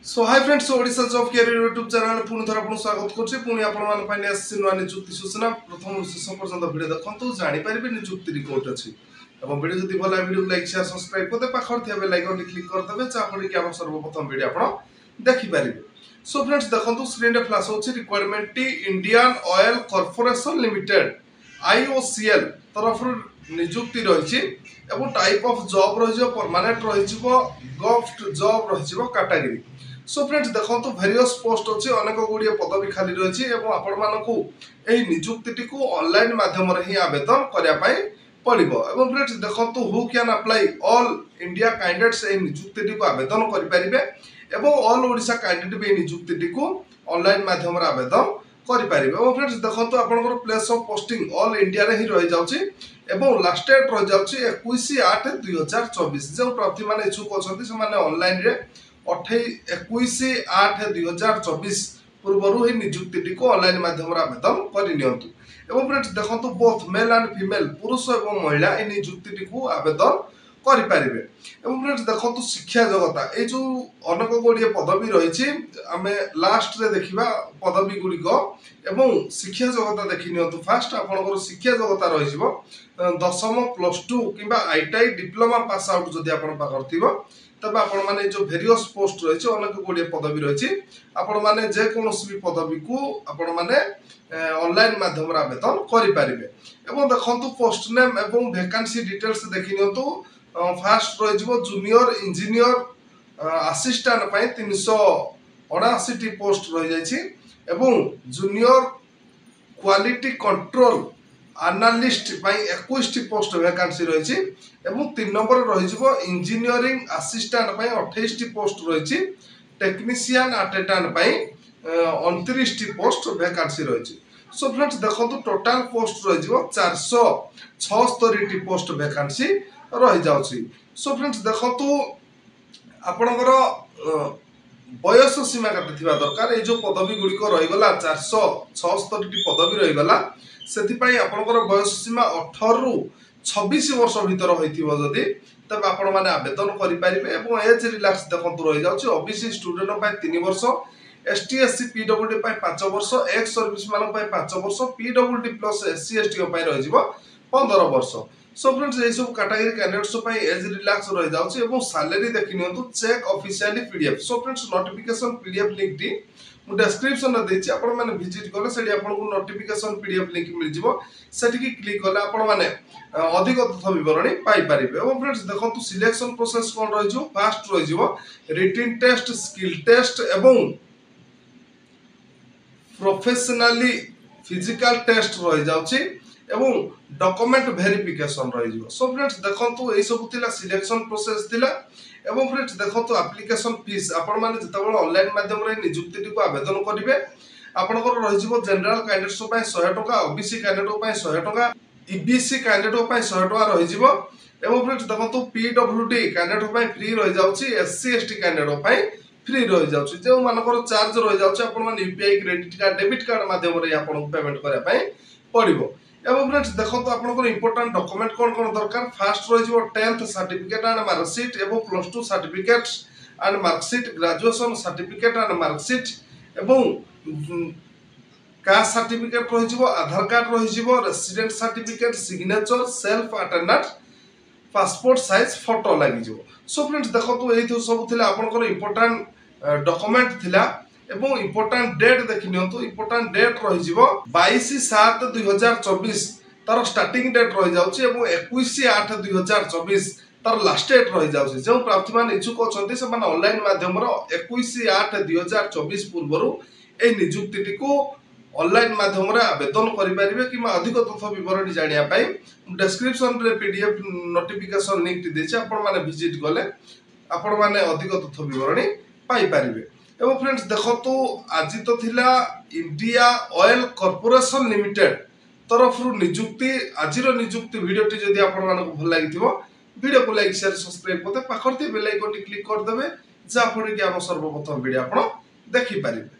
सो hi friends Odisha job career YouTube channel पुणी थर आपन स्वागत करछि पुणी आपन मान पाइने आसी नुआ नियुक्ति सूचना प्रथम शेष पर्यंत वीडियो देखंतु जानि परिबे नियुक्ति रिपोर्ट अछि एवं वीडियो जदि भला वीडियो लाइक शेयर सब्सक्राइब करते पाखर थिया बेल आइकन क्लिक कर देबे चा पड़ी कि हम सर्वप्रथम वीडियो आपन देखि परिबे। सो फ्रेंड्स देखंतु स्क्रीन रे फ्लैश होछि रिक्वायरमेंट टी Indian oil corporation limited IOCL तरफ नियुक्ति रहिछि एवं टाइप ऑफ जॉब रहिजो परमानेंट रहिजो गफ्ट जॉब रहिजो कैटेगरी। सो फ्रेंड्स देखंतु वेरियस पोस्ट अछि अनेक गुडिय पदवी खाली रहिछि एवं आपण मानकु एही नियुक्तिटी को ऑनलाइन माध्यम रे ही आवेदन करिया पई पड़िबो। एवं फ्रेंड्स देखंतु who can apply all India candidates एही नियुक्तिटी को आवेदन करि परिबे एवं ऑल ओडिशा कैंडिडेट भी नियुक्तिटी को ऑनलाइन माध्यम रे आवेदन करि परिबे। एवं फ्रेंड्स देखंतु आपनकर place of posting all India रे ही रहि जाउछि एवं लास्ट डेट रहि जाउछि 21/8/2024 जो प्रार्थी माने इच्छुक अछंती से माने ऑनलाइन रे 21/8/2024 पूर्व ही नियुक्ति को ऑनलाइन माध्यम आवेदन करनियंतु। एवं फ्रेंड्स देखंतु बोथ मेल एंड फीमेल पुरुष और महिला ए नियुक्ति को आवेदन करि परिबे। एवं फ्रेंड्स देखंतु शिक्षा जगता ए जो अनेक गुडिय पदवी रहिछि आमे लास्ट रे देखिबा पदवी गुडिको एवं शिक्षा जगता देखिनियंतु। फास्ट आपनकर शिक्षा जगता रहिजिवो दशम +2 किबा ITI डिप्लोमा पास आउट जदि आपन पाकर थिबो तब आपण माने जो वेरियस पोस्ट रहिछि अनेक गुडिय पदवी रहिछि आपण माने जे कोनोसी भी पदवी को आपण माने ऑनलाइन माध्यम रे आवेदन करि परिबे। एवं देखंतु पोस्ट नेम एवं वैकेंसी डिटेल्स देखिनियंतु। फास्ट रहिजिवो जूनियर इंजीनियर असिस्टेंट पय 379 टी पोस्ट रहि जाइछि एवं जूनियर क्वालिटी कंट्रोल एनालिस्ट पय 21 टी पोस्ट वैकेंसी रहिछि एवं 3 नंबर रहिजिवो इंजीनियरिंग असिस्टेंट पय 28 टी पोस्ट रहिछि टेक्नीशियन अटेंडेंट पय 29 टी पोस्ट वैकेंसी रहिछि। सो फ्रेंड्स देखंतु टोटल पोस्ट रहिजिवो 476 टी पोस्ट वैकेंसी रहि जाउछि। सो फ्रेंड्स देखंतु आपनकर बयस सीमा कते थिबा दरकार ए जो पदवी गुडी को रहि गला 476 टी पदवी रहि गला सेति पई आपनकर बयस सीमा 18 रु 26 वर्ष भीतर होइथिबो जदी तब आपण माने आवेदन करि परिबे। एवं एज रिलैक्स देखंतु रहि जाउछि ओबीसी स्टूडेंट पय 3 वर्ष ST SC PWD पय 5 वर्ष एक्स सर्विस मान पय 5 वर्ष PWD प्लस SC ST पय रहि जिवो 15 वर्ष। सो फ्रेंड्स ए सब कैटेगरी कैंडिडेट्स पय एज रिलैक्स रहि जाउछि एवं सैलरी देखिनियंतु check officially PDF। So friends notification PDF link टी मु डिस्क्रिप्शन रे देछि आपण माने विजिट करले सेडी आपण को नोटिफिकेशन PDF लिंक मिल जिवो सेठी की क्लिक करले आपण माने अधिक तथ्य विवरणी पाई परिबे। एवं फ्रेंड्स देखंतु सिलेक्शन प्रोसेस कोन रहि जिवो फास्ट रहि जिवो रिटन टेस्ट स्किल टेस्ट एवं प्रोफेशनली फिजिकल टेस्ट रहि जाउछि एवं डॉक्यूमेंट वेरिफिकेशन रहि जिवो। सो फ्रेंड्स देखंतु ए सब थिला सिलेक्शन प्रोसेस थिला। एवं फ्रेंड्स देखंतु एप्लीकेशन फीस आपण माने जतबेला ऑनलाइन माध्यम रे नियुक्ति को आवेदन करिवे आपनकर रहि जिवो जनरल कैंडिडेट्स पय 100 टका ओबीसी कैंडिडेट पय 100 टका EBC कैंडिडेट पय 100 टका रहि जिवो। एवं फ्रेंड्स देखंतु PWD कैंडिडेट पय फ्री रहि जाउछि SC ST कैंडिडेट पय फ्री रहि जाउछि जे मानकर चार्ज रहि जाउछि आपण माने UPI credit card debit card माध्यम रे आपण पेमेंट करिया पय पड़िबो। एवं फ्रेंड्स देखंतु आपनकर इंपोर्टेंट डॉक्यूमेंट कोन दरकार फास्ट रहि जिवो 10th सर्टिफिकेट एंड मार्कशीट एवं +2 certificates and marksheet graduation certificate and marksheet एवं कास्ट सर्टिफिकेट रहि जिवो आधार कार्ड रहि जिवो resident certificate signature self attendant passport size photo लागि जिवो। सो फ्रेंड्स देखंतु एही तो सब थिला आपनकर इंपोर्टेंट डॉक्यूमेंट थिला एवं इंपोर्टेंट डेट देखिनियंतु। इंपोर्टेंट डेट रहि जिवो 22/7/2024 तार स्टार्टिंग डेट रहि जाउछि एवं 21/8/2024 तार लास्ट डेट रहि जाउछि। जो प्रार्थी मान इच्छुक अछंती से माने ऑनलाइन माध्यम रो 21/8/2024 पूर्वरु ए नियुक्ति को ऑनलाइन माध्यम रे आवेदन करि परिबे कि अधिक तथ्य विवरणी जानिया पई डिस्क्रिप्शन रे PDF नोटिफिकेशन लिंक देछि आपण माने विजिट गले आपण माने अधिक तथ्य विवरणी पाई परिबे। एवं फ्रेंड्स देखंतु आज तो थिला इंडिया ऑयल कॉर्पोरेशन लिमिटेड तरफ नियुक्ति आजिर नियुक्ति वीडियो टी जदि आपण मानको भल लागिथिबो वीडियो को लाइक शेयर सब्सक्राइब करते पाखरती बेल आइकन टी क्लिक कर देबे जा फडी कि हम सर्वप्रथम वीडियो आपण देखि परिबे।